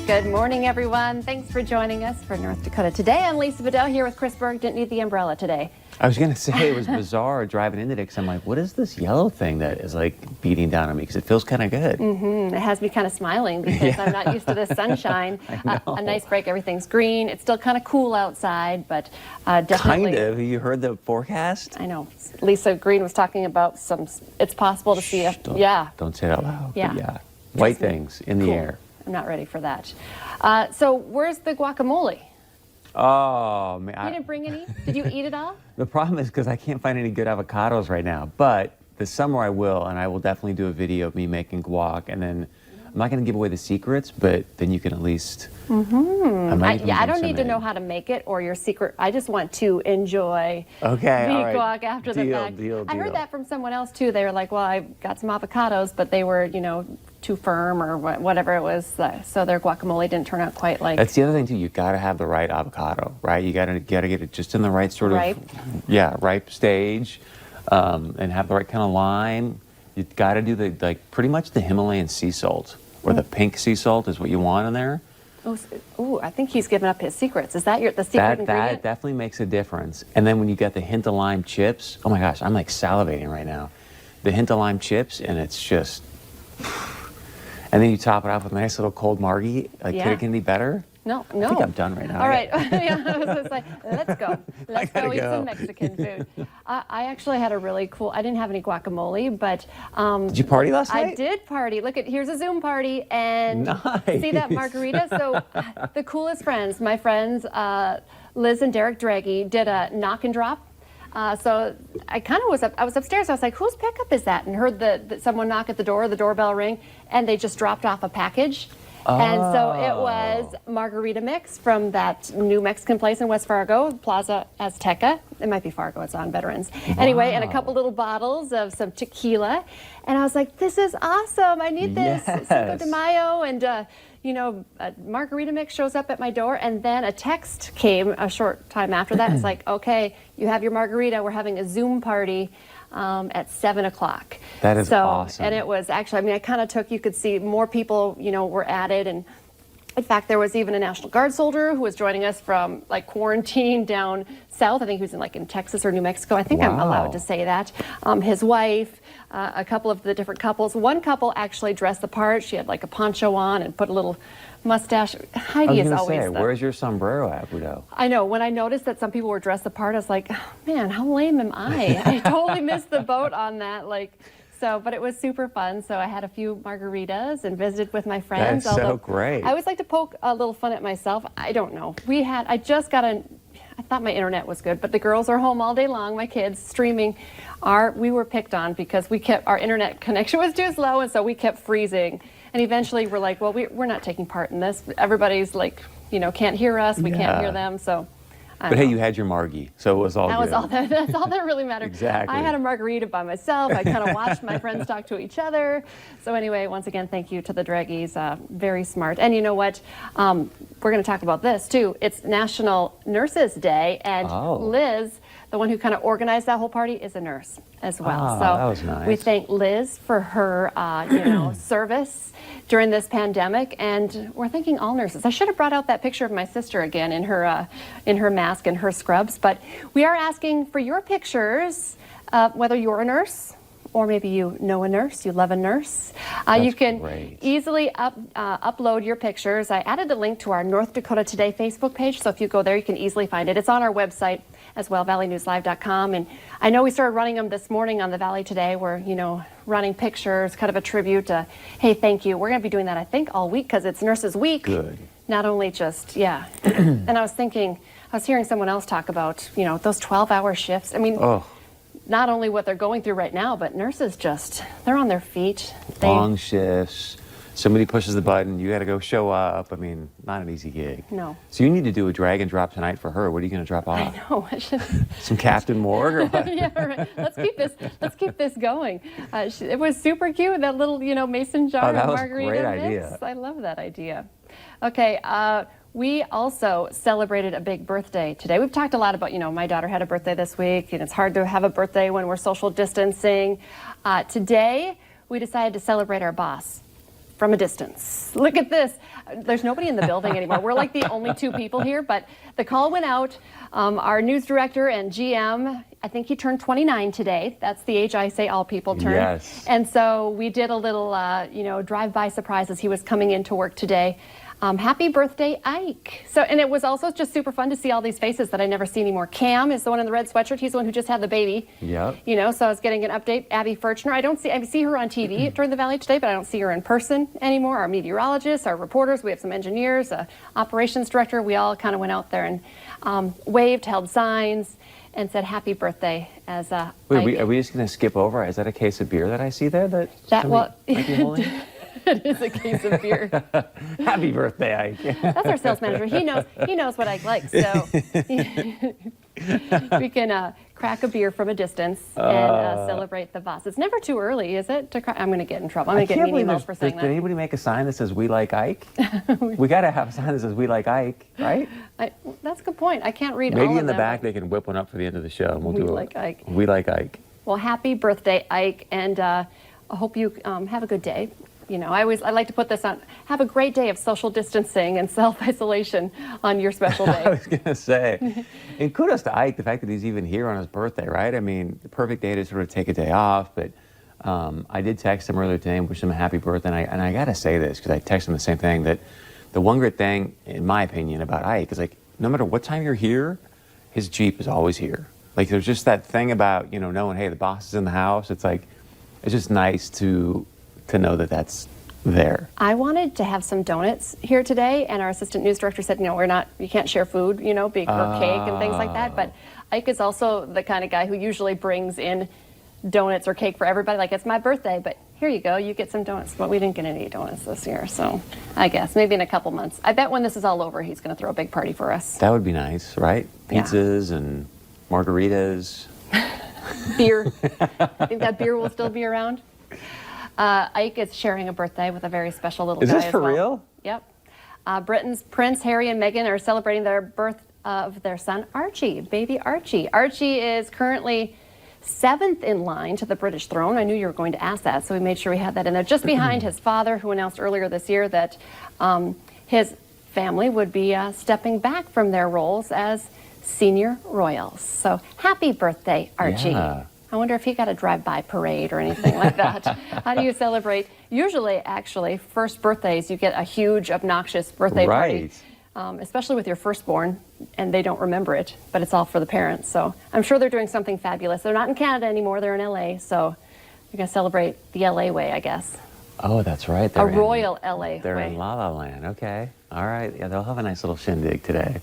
Good morning, everyone. Thanks for joining us for North Dakota Today. I'm Lisa Budeau here with Chris Berg. Didn't need the umbrella today. I was going to say it was bizarre driving into it because I'm like, what is this yellow thing that is like beating down on me? Because it feels kind of good. It has me kind of smiling because I'm not used to the sunshine. A nice break. Everything's green. It's still kind of cool outside, but definitely. Kind of. You heard the forecast? I know. Lisa Green was talking about it's possible to see a, Don't say it out loud. Yeah. But yeah. White things in the air. I'm not ready for that. So where's the guacamole? Oh, man. You didn't bring any? Did you eat it all? The problem is because I can't find any good avocados right now. But this summer I will, and I will definitely do a video of me making guac. And then I'm not going to give away the secrets, but then you can at least... I don't need to know how to make it or your secret. I just want to enjoy the guac after the fact. I heard that from someone else, too. They were like, well, I got some avocados, but they were, too firm or whatever it was, so their guacamole didn't turn out quite like. That's the other thing too. You got to have the right avocado, right? You got to get it just in the right sort of ripe stage, and have the right kind of lime. You got to do pretty much the Himalayan sea salt or the pink sea salt is what you want in there. Oh, I think he's given up his secrets. Is that the secret ingredient? That definitely makes a difference. And then when you get the hint of lime chips, oh my gosh, I'm like salivating right now. The hint of lime chips, and it's just. And then you top it off with a nice little cold margie. Could it get any better? No. I think I'm done right now. All right. I was just like, let's go. Let's go eat some Mexican food. I actually had a really cool, I didn't have any guacamole, but... did you party last night? I did party. Look, here's a Zoom party. And nice. See that margarita? So the coolest friends, my friends, Liz and Derek Draghi, did a knock and drop. So I kind of I was upstairs. I was like, whose pickup is that? And heard someone knock at the doorbell ring, and they just dropped off a package. Oh. And so it was margarita mix from that new Mexican place in West Fargo, Plaza Azteca. It might be Fargo, it's on Veterans. Wow. Anyway, and a couple little bottles of some tequila. And I was like, this is awesome. I need this. Yes. Cinco de Mayo. And, a margarita mix shows up at my door. And then a text came a short time after that. It's like, okay, you have your margarita. We're having a Zoom party at 7 o'clock. That is awesome. And it was actually, I kind of you could see more people, were added. And in fact, there was even a National Guard soldier who was joining us from quarantine down south. I think he was in Texas or New Mexico. I think I'm allowed to say that. His wife, a couple of the different couples. One couple actually dressed the part. She had a poncho on and put a little mustache. Heidi is always where's your sombrero at, Budeau? I know. When I noticed that some people were dressed the part, I was like, oh, man, how lame am I? I totally missed the boat on that. But it was super fun. So I had a few margaritas and visited with my friends. That's so great. I always like to poke a little fun at myself. I don't know. I thought my internet was good, but the girls are home all day long, my kids, streaming. We were picked on because our internet connection was too slow, and so we kept freezing. And eventually we're like, well, we're not taking part in this. Everybody's can't hear us. We can't hear them. So. But hey, you had your margie, so it was all good. That's all that really mattered. Exactly. I had a margarita by myself. I kind of watched my friends talk to each other. So anyway, once again, thank you to the Draggis. Very smart. And you know what? We're going to talk about this, too. It's National Nurses Day, and Liz, the one who kind of organized that whole party, is a nurse as well. So that was nice. We thank Liz for her, service during this pandemic, and we're thanking all nurses. I should have brought out that picture of my sister again in her mask and her scrubs, but we are asking for your pictures, whether you're a nurse or maybe you know a nurse, you love a nurse. You can easily upload your pictures. I added a link to our North Dakota Today Facebook page, so if you go there, you can easily find it. It's on our website as well, valleynewslive.com. And I know we started running them this morning on the Valley Today. We're, running pictures, kind of a tribute to, hey, thank you. We're going to be doing that, I think, all week because it's Nurses Week. Good. Not only just, And I was hearing someone else talk about, those 12-hour shifts. Not only what they're going through right now, but nurses they're on their feet. Long shifts. Somebody pushes the button, you got to go show up. Not an easy gig. No. So you need to do a drag and drop tonight for her. What are you going to drop off? I know. Some Captain Morg or what? Yeah, right. Let's keep this going. It was super cute. That little, mason jar of margarita great mix. idea. I love that idea. Okay. We also celebrated a big birthday today. We've talked a lot about, my daughter had a birthday this week, and it's hard to have a birthday when we're social distancing. Today, we decided to celebrate our boss. from a distance. Look at this. There's nobody in the building anymore. We're like the only 2 people here, but the call went out. Our news director and GM, I think he turned 29 today. That's the age I say all people turn. Yes. And so we did a little, drive-by surprise as he was coming into work today. Happy birthday, Ike. So, and it was also just super fun to see all these faces that I never see anymore. Cam is the one in the red sweatshirt. He's the one who just had the baby. Yep. So I was getting an update. Abby Furchner. I see her on TV during the Valley today, but I don't see her in person anymore. Our meteorologists, our reporters, we have some engineers, operations director. We all kind of went out there and waved, held signs, and said happy birthday as Wait, are we just going to skip over? Is that a case of beer that I see there that might be holding? It is a case of beer. Happy birthday, Ike. That's our sales manager. He knows what Ike likes. So we can crack a beer from a distance and celebrate the boss. It's never too early, is it? I'm going to get in trouble. I'm going to get mean emails for saying that. Did anybody make a sign that says "We like Ike"? We got to have a sign that says "We like Ike," right? That's a good point. I can't read all Maybe of in the them, back they can whip one up for the end of the show. And we'll do like Ike. We like Ike. Well, happy birthday, Ike, and I hope you have a good day. I like to put this on. Have a great day of social distancing and self-isolation on your special day. I was going to say, and kudos to Ike, the fact that he's even here on his birthday, right? I mean, the perfect day to sort of take a day off. But I did text him earlier today and wish him a happy birthday. And I got to say this because I texted him the same thing, that the one great thing, in my opinion, about Ike is like, no matter what time you're here, his Jeep is always here. Like, there's just that thing about, knowing, hey, the boss is in the house. It's like, it's just nice to know that that's there. I wanted to have some donuts here today, and our assistant news director said, you can't share food, cake and things like that. But Ike is also the kind of guy who usually brings in donuts or cake for everybody. Like, it's my birthday, but here you go, you get some donuts. But we didn't get any donuts this year, so I guess maybe in a couple months. I bet when this is all over, he's going to throw a big party for us. That would be nice, right? Pizzas and margaritas. Beer. I think that beer will still be around. Ike is sharing a birthday with a very special little guy as well. Is this for real? Yep. Britain's Prince Harry and Meghan are celebrating their birth of their son, Archie, baby Archie. Archie is currently 7th in line to the British throne. I knew you were going to ask that, so we made sure we had that in there. Just behind his father, who announced earlier this year that his family would be stepping back from their roles as senior royals. So happy birthday, Archie. Yeah. I wonder if he got a drive-by parade or anything like that. How do you celebrate? Usually, actually, first birthdays, you get a huge, obnoxious birthday party. Especially with your firstborn, and they don't remember it, but it's all for the parents. So I'm sure they're doing something fabulous. They're not in Canada anymore, they're in LA, so you're going to celebrate the LA way, I guess. Oh, that's right. A royal LA way. They're in La La Land, okay. All right, yeah, they'll have a nice little shindig today.